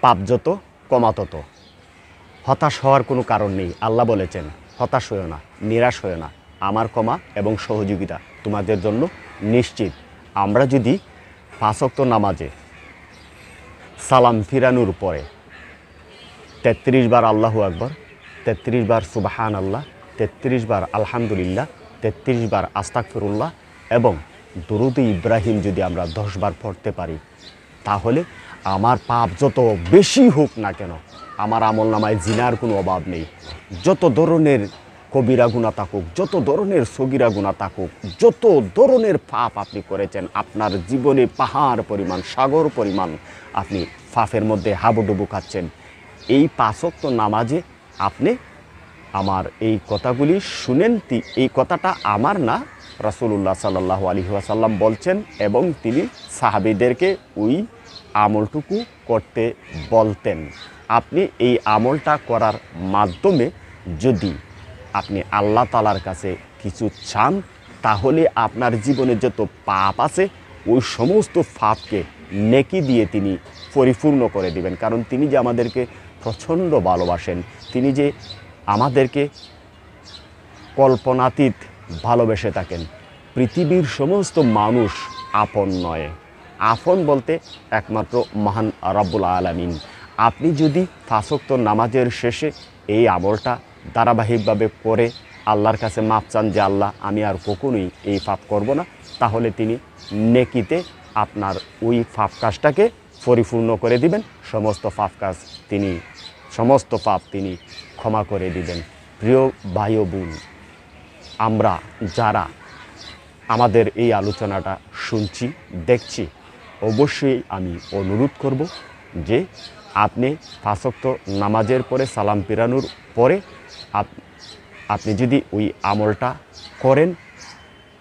পাপ যত কমা তত। হতাশ হওয়ার কোনো কারণ নেই। আল্লাহ বলেছেন হতাশ হয়েও না, নিরাশ হয়েও না, আমার ক্ষমা এবং সহযোগিতা তোমাদের জন্য নিশ্চিত। আমরা যদি 5 ওয়াক্ত নামাজে সালাম ফিরানোর পরে 33 বার আল্লাহু আকবার, 33 বার সুবহান আল্লাহ, 33 বার আলহামদুলিল্লাহ, 33 বার আস্তাগফিরুল্লাহ এবং দুরূদে ইব্রাহিম যদি আমরা 10 বার পড়তে পারি, তাহলে আমার পাপ যত বেশি হোক না কেন, আমার আমলনামায় জিনার কোনো অভাব নেই। যত ধরনের কবিরা গুনাহ থাকুক, যত ধরনের সগীরা গুনাহ থাকুক, যত ধরনের পাপ আপনি করেছেন, আপনার জীবনে পাহাড় পরিমাণ, সাগর পরিমাণ আপনি পাপের মধ্যে হাবুডুবু খাচ্ছেন, এই 5 ওয়াক্ত নামাজে আপনি আমার এই কথাগুলি শুনেন। এই কথাটা আমার না, রাসূলুল্লাহ সাল্লাল্লাহু আলাইহি ওয়াসাল্লাম বলছেন এবং তিনি সাহাবীদেরকে ওই আমলটুকু করতে বলতেন। আপনি এই আমলটা করার মাধ্যমে যদি আপনি আল্লাহ তাআলার কাছে কিছু চান, তাহলে আপনার জীবনে যত পাপ আছে ওই সমস্ত পাপকে নেকি দিয়ে তিনি পরিপূর্ণ করে দিবেন। কারণ তিনি যে আমাদেরকে প্রচণ্ড ভালোবাসেন, তিনি যে আমাদেরকে কল্পনাতীত ভালোবেসে থাকেন। পৃথিবীর সমস্ত মানুষ আপন নয়, আপন বলতে একমাত্র মহান রব্বুল আলামিন। আপনি যদি 5 ওয়াক্ত নামাজের শেষে এই আমলটা ধারাবাহিকভাবে করে আল্লাহর কাছে মাপ চান যে আল্লাহ আমি আর কখনোই এই পাপ করব না, তাহলে তিনি নেকিতে আপনার ওই পাপ কাজটাকে পরিপূর্ণ করে দিবেন। সমস্ত পাপ তিনি ক্ষমা করে দিবেন। প্রিয় ভাই ও বোন, আমরা যারা আমাদের এই আলোচনাটা শুনছি, দেখছি, অবশ্যই আমি অনুরোধ করব যে আপনি 5 ওয়াক্ত নামাজের পরে সালাম ফিরানোর পরে আপনি যদি ওই আমলটা করেন,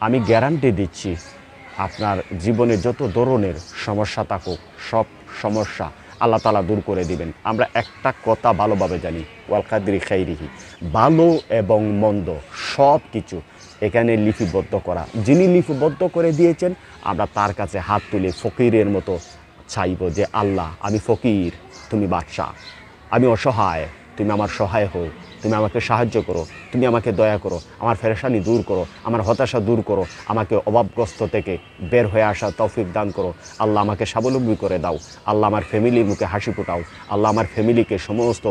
আমি গ্যারান্টি দিচ্ছি আপনার জীবনে যত ধরনের সমস্যা থাকুক সব সমস্যা আল্লাহ তাআলা দূর করে দিবেন। আমরা একটা কথা ভালোভাবে জানি, ওয়াল কাদরি খাইরিহি, ভালো এবং মন্দ সব কিছু এখানে লিপিবদ্ধ করা। যিনি লিপিবদ্ধ করে দিয়েছেন, আমরা তার কাছে হাত তুলে ফকিরের মতো চাইব যে আল্লাহ আমি ফকির, তুমি বাদশাহ, আমি অসহায়, তুমি আমার সহায় হও, তুমি আমাকে সাহায্য করো, তুমি আমাকে দয়া করো, আমার পেরেশানি দূর করো, আমার হতাশা দূর করো, আমাকে অভাবগ্রস্ত থেকে বের হয়ে আসা তৌফিক দান করো। আল্লাহ আমাকে স্বাবলম্বী করে দাও। আল্লাহ আমার ফ্যামিলির মুখে হাসি ফোটাও। আল্লাহ আমার ফ্যামিলিকে সমস্ত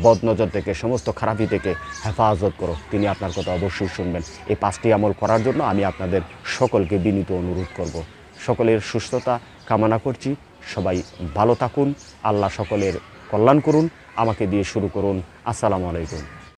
বদনজর থেকে, সমস্ত খারাপি থেকে হেফাজত করো। তিনি আপনার কথা অবশ্যই শুনবেন। এই 5টি আমল করার জন্য আমি আপনাদের সকলকে বিনীত অনুরোধ করব। সকলের সুস্থতা কামনা করছি। সবাই ভালো থাকুন। আল্লাহ সকলের কল্যাণ করুন। আমাকে দিয়ে শুরু করুন। আসসালামু আলাইকুম।